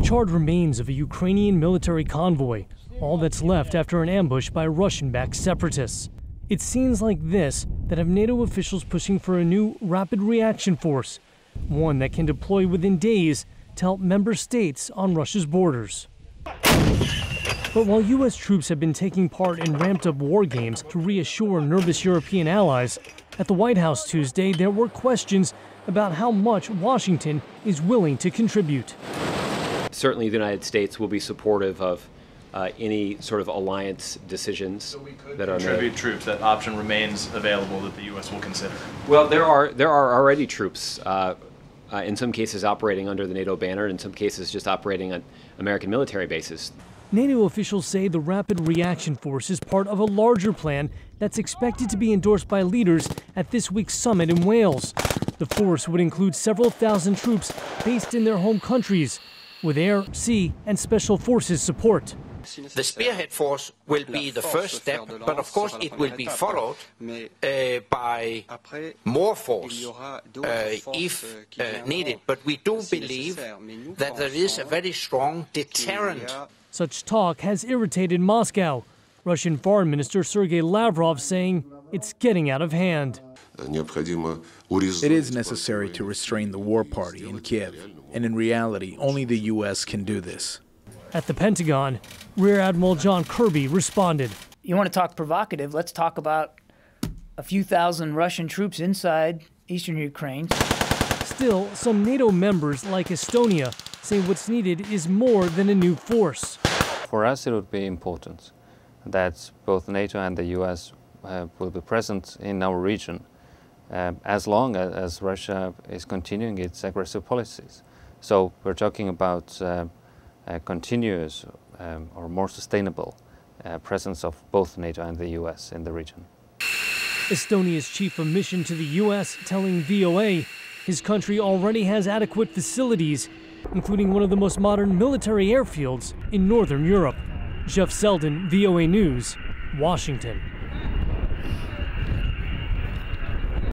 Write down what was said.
charred remains of a Ukrainian military convoy, all that's left after an ambush by Russian-backed separatists. It's scenes like this that have NATO officials pushing for a new rapid reaction force, one that can deploy within days to help member states on Russia's borders. But while U.S. troops have been taking part in ramped-up war games to reassure nervous European allies, at the White House Tuesday there were questions about how much Washington is willing to contribute. Certainly the United States will be supportive of any sort of alliance decisions that are made. Contribute troops, that option remains available that the U.S. will consider. Well, there are already troops, in some cases operating under the NATO banner, in some cases just operating on American military bases. NATO officials say the Rapid Reaction Force is part of a larger plan that's expected to be endorsed by leaders at this week's summit in Wales. The force would include several thousand troops based in their home countries, with air, sea, and special forces support. The Spearhead Force will be the first step, but of course it will be followed by more force if needed. But we do believe that there is a very strong deterrent. Such talk has irritated Moscow. Russian Foreign Minister Sergei Lavrov saying it's getting out of hand. It is necessary to restrain the war party in Kiev, and in reality, only the U.S. can do this. At the Pentagon, Rear Admiral John Kirby responded. You want to talk provocative? Let's talk about a few thousand Russian troops inside eastern Ukraine. Still, some NATO members, like Estonia, say what's needed is more than a new force. For us, it would be important that both NATO and the U.S. will be present in our region as long as Russia is continuing its aggressive policies. So we're talking about a continuous or more sustainable presence of both NATO and the U.S. in the region. Estonia's chief of mission to the U.S. telling VOA his country already has adequate facilities, including one of the most modern military airfields in Northern Europe. Seldin, VOA News, Washington.